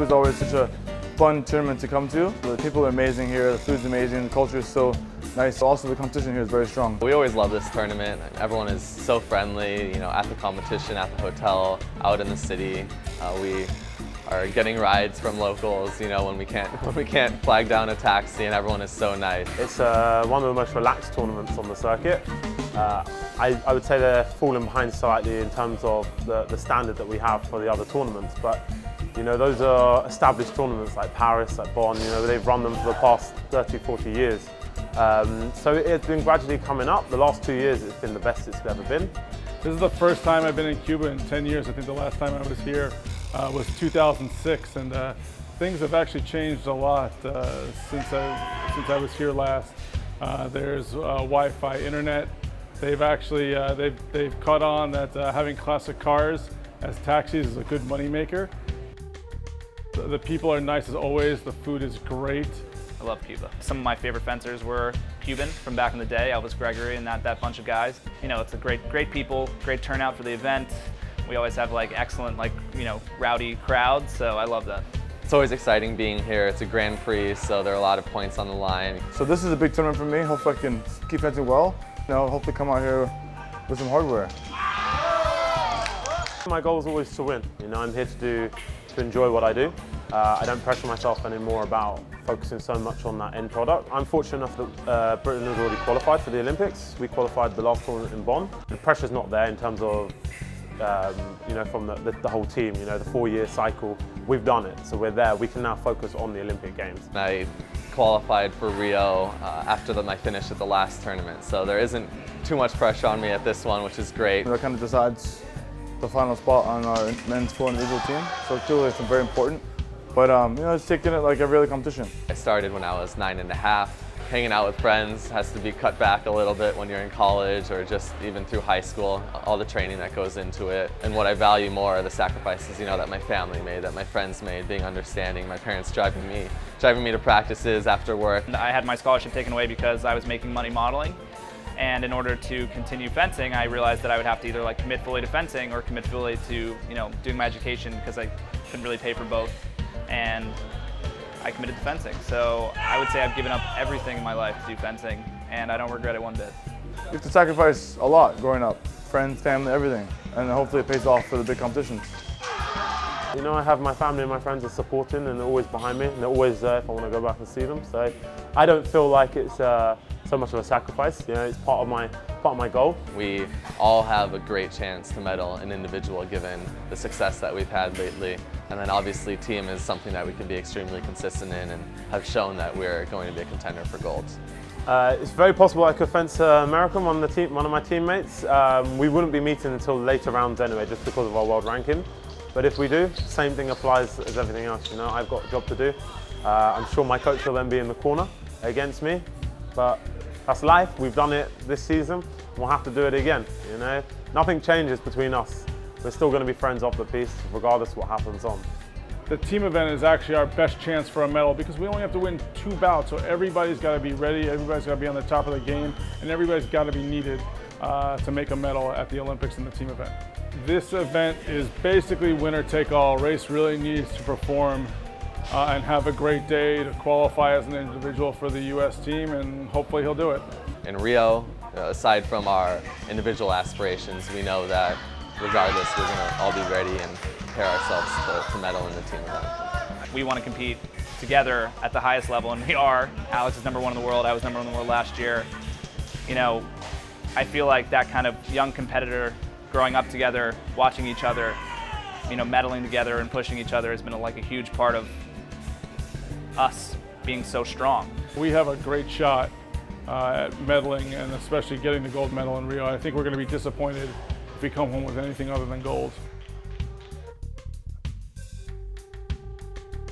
is always such a fun tournament to come to. The people are amazing here, the food's amazing, the culture is so nice. Also, the competition here is very strong. We always love this tournament. Everyone is so friendly, you know, at the competition, at the hotel, out in the city. We are getting rides from locals, you know, when we can't flag down a taxi, and everyone is so nice. It's one of the most relaxed tournaments on the circuit. I would say they're falling behind slightly in terms of the standard that we have for the other tournaments, but you know, those are established tournaments like Paris, like Bonn, you know, they've run them for the past 30, 40 years. So it's been gradually coming up. The last 2 years it's been the best it's ever been. This is the first time I've been in Cuba in 10 years. I think the last time I was here was 2006, and things have actually changed a lot since I was here last. There's Wi-Fi internet. They've actually they've caught on that having classic cars as taxis is a good moneymaker. The people are nice as always. The food is great. I love Cuba. Some of my favorite fencers were Cuban from back in the day, Elvis Gregory and that bunch of guys. You know, it's a great people, great turnout for the event. We always have like excellent, like, you know, rowdy crowds, so I love that. It's always exciting being here. It's a Grand Prix, so there are a lot of points on the line. So this is a big tournament for me. Hopefully I can keep fencing well. You know, hopefully come out here with some hardware. My goal is always to win. You know, I'm here to enjoy what I do. I don't pressure myself anymore about focusing so much on that end product. I'm fortunate enough that Britain has already qualified for the Olympics. We qualified the last tournament in Bonn. The pressure's not there in terms of, you know, from the whole team, you know, the 4-year cycle. We've done it, so we're there. We can now focus on the Olympic Games. I qualified for Rio after my finish at the last tournament, so there isn't too much pressure on me at this one, which is great. That kind of decides the final spot on our men's 4 individual team, so clearly it's very important. But you know, it's taking it like every other competition. I started when I was 9½. Hanging out with friends has to be cut back a little bit when you're in college or just even through high school, all the training that goes into it. And what I value more are the sacrifices, you know, that my family made, that my friends made, being understanding, my parents driving me to practices after work. I had my scholarship taken away because I was making money modeling. And in order to continue fencing, I realized that I would have to either like commit fully to fencing or commit fully to, you know, doing my education because I couldn't really pay for both. And I committed to fencing. So I would say I've given up everything in my life to do fencing, and I don't regret it one bit. You have to sacrifice a lot growing up. Friends, family, everything. And hopefully it pays off for the big competitions. You know, I have my family and my friends are supporting and they're always behind me and they're always there if I want to go back and see them. So I don't feel like it's so much of a sacrifice. You know, it's part of my goal. We all have a great chance to medal an individual given the success that we've had lately. And then obviously team is something that we can be extremely consistent in and have shown that we're going to be a contender for gold. It's very possible I could fence American, one of my teammates. We wouldn't be meeting until later rounds anyway, just because of our world ranking. But if we do, same thing applies as everything else. You know, I've got a job to do. I'm sure my coach will then be in the corner against me, but that's life. We've done it this season, and we'll have to do it again. You know, nothing changes between us. We're still going to be friends off the piece, regardless of what happens on. The team event is actually our best chance for a medal because we only have to win 2 bouts, so everybody's got to be ready, everybody's got to be on the top of the game, and everybody's got to be needed to make a medal at the Olympics in the team event. This event is basically winner take all. Race really needs to perform and have a great day to qualify as an individual for the U.S. team, and hopefully he'll do it. In Rio, aside from our individual aspirations, we know that regardless, we're going to all be ready and prepare ourselves to medal in the team event. We want to compete together at the highest level, and we are. Alex is #1 in the world. I was #1 in the world last year. You know, I feel like that kind of young competitor growing up together, watching each other, you know, medaling together and pushing each other has been like a huge part of us being so strong. We have a great shot at medaling and especially getting the gold medal in Rio. I think we're going to be disappointed if we come home with anything other than gold.